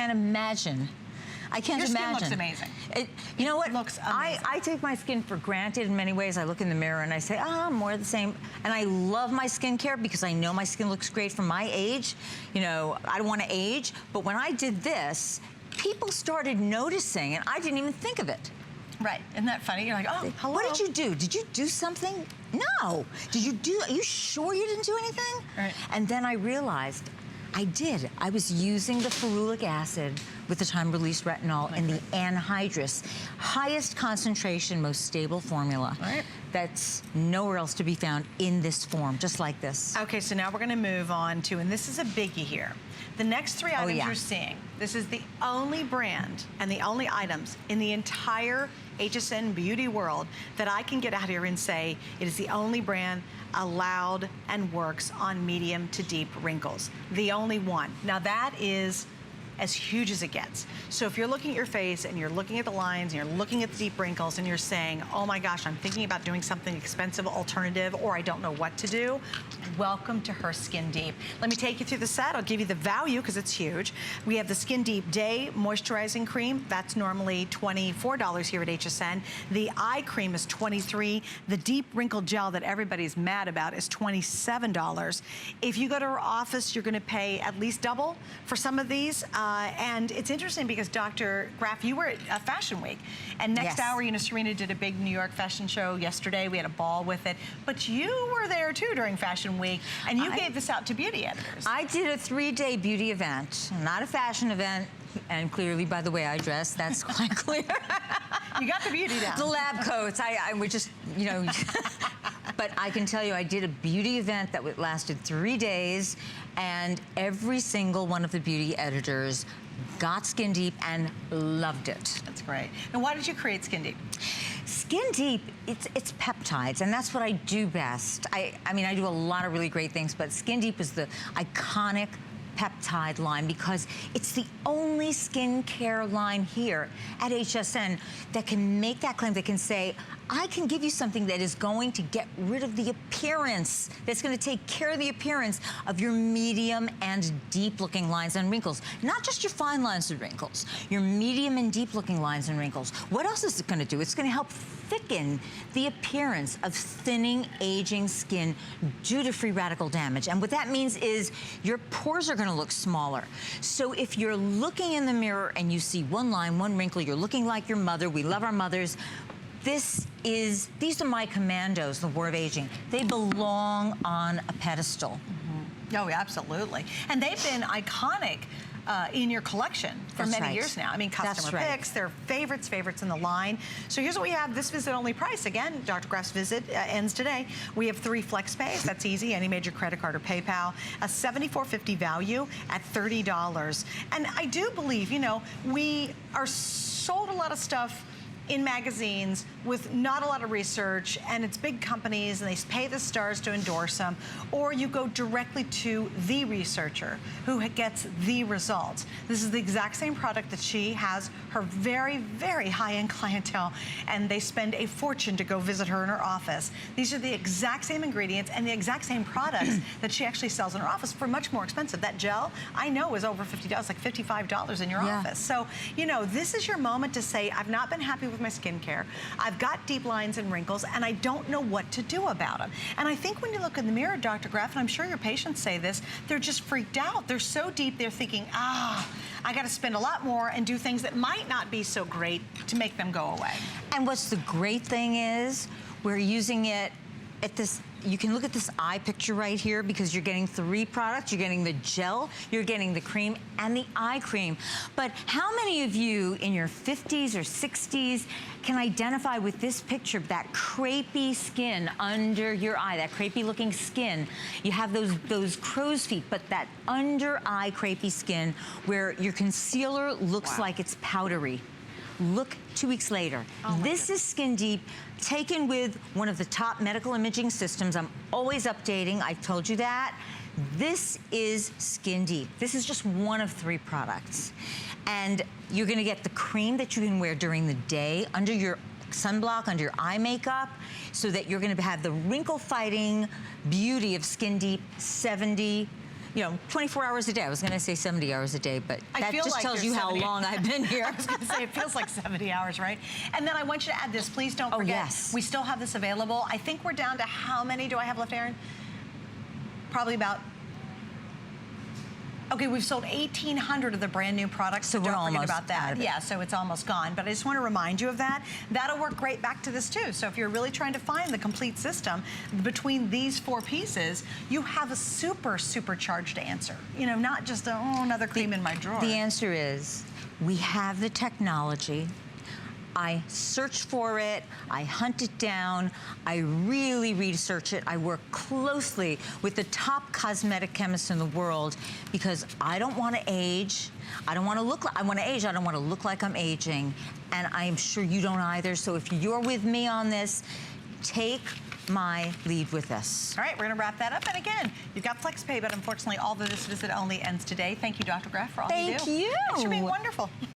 can't imagine. I can't imagine. Your skin looks amazing. You know what? It looks amazing. I take my skin for granted in many ways. I look in the mirror and I say, I'm more of the same. And I love my skincare because I know my skin looks great for my age. You know, I don't want to age. But when I did this, people started noticing, and I didn't even think of it. Right, isn't that funny? You're like, oh, hello. What did you do? Did you do something? No. Did you do, are you sure you didn't do anything? Right. And then I realized I did. I was using the ferulic acid with the time-release retinol and the anhydrous, highest concentration, most stable formula. Right. That's nowhere else to be found in this form, just like this. Okay, so now we're gonna move on to, and this is a biggie here. The next three items you're seeing, this is the only brand and the only items in the entire HSN beauty world that I can get out here and say it is the only brand allowed and works on medium to deep wrinkles. The only one. Now that is as huge as it gets. So if you're looking at your face and you're looking at the lines and you're looking at the deep wrinkles and you're saying, oh my gosh, I'm thinking about doing something expensive alternative, or I don't know what to do, welcome to her Skin Deep. Let me take you through the set. I'll give you the value because it's huge. We have the Skin Deep Day Moisturizing Cream. That's normally $24 here at HSN. The eye cream is $23. The Deep Wrinkle Gel that everybody's mad about is $27. If you go to her office, you're gonna pay at least double for some of these. And it's interesting because Dr. Graf, you were at Fashion Week, and next hour, you know, Serena did a big New York fashion show yesterday. We had a ball with it, but you were there too during Fashion Week, and you gave this out to beauty editors. I did a 3-day beauty event, not a fashion event, and clearly by the way I dress, that's quite clear. You got the beauty down. The lab coats, I would just, you know, but I can tell you I did a beauty event that lasted 3 days, and every single one of the beauty editors got Skin Deep and loved it. That's great. And why did you create Skin Deep? Skin Deep, it's peptides, and that's what I do best. I mean, I do a lot of really great things, but Skin Deep is the iconic peptide line because it's the only skincare line here at HSN that can make that claim, that can say, I can give you something that is going to get rid of the appearance, that's going to take care of the appearance of your medium and deep looking lines and wrinkles. Not just your fine lines and wrinkles, your medium and deep looking lines and wrinkles. What else is it going to do? It's going to help thicken the appearance of thinning, aging skin due to free radical damage. And what that means is your pores are going to look smaller. So if you're looking in the mirror and you see one line, one wrinkle, you're looking like your mother, we love our mothers, these are my commandos, the war of aging. They belong on a pedestal. Mm-hmm. Oh, absolutely. And they've been iconic in your collection for many years now. I mean, customer picks, they're favorites in the line. So here's what we have, this visit only price. Again, Dr. Graf's visit ends today. We have 3 flex pays, that's easy, any major credit card or PayPal. A $74.50 value at $30. And I do believe, you know, we are sold a lot of stuff in magazines with not a lot of research, and it's big companies and they pay the stars to endorse them, or you go directly to the researcher who gets the results. This is the exact same product that she has her very, very high-end clientele, and they spend a fortune to go visit her in her office. These are the exact same ingredients and the exact same products that she actually sells in her office for much more expensive. That gel, I know, is over $50, like $55 in your office. So, you know, this is your moment to say, I've not been happy with my skincare. I've got deep lines and wrinkles, and I don't know what to do about them. And I think when you look in the mirror, Dr. Graf, and I'm sure your patients say this, they're just freaked out. They're so deep, they're thinking, I got to spend a lot more and do things that might not be so great to make them go away. And what's the great thing is, we're using it at this, you can look at this eye picture right here because you're getting 3 products. You're getting the gel, you're getting the cream, and the eye cream. But how many of you in your 50s or 60s can identify with this picture, that crepey skin under your eye, that crepey looking skin? You have those crow's feet, but that under eye crepey skin where your concealer looks like it's powdery. Look 2 weeks later. This is Skin Deep, taken with one of the top medical imaging systems. I'm always updating, I told you that. This is Skin Deep. This is just one of 3 products. And you're gonna get the cream that you can wear during the day, under your sunblock, under your eye makeup, so that you're gonna have the wrinkle-fighting beauty of Skin Deep 70 you know, 24 hours a day. I was going to say 70 hours a day, but that just like tells you how long I've been here. I was going to say, it feels like 70 hours, right? And then I want you to add this. Please don't forget. Yes. We still have this available. I think we're down to how many do I have left, Erin? Probably about... Okay, we've sold 1,800 of the brand new products, so don't forget about that. Yeah, so it's almost gone. But I just want to remind you of that. That'll work great back to this too. So if you're really trying to find the complete system between these 4 pieces, you have a supercharged answer. You know, not just another cream in my drawer. The answer is we have the technology. I search for it, I hunt it down, I really research it. I work closely with the top cosmetic chemists in the world because I don't want to age. I don't want to look like, I want to age, I don't want to look like I'm aging. And I'm sure you don't either. So if you're with me on this, take my lead with this. All right, we're going to wrap that up. And again, you've got FlexPay, but unfortunately all of this visit only ends today. Thank you, Dr. Graf, for all you do. Thank you. Thanks for being wonderful.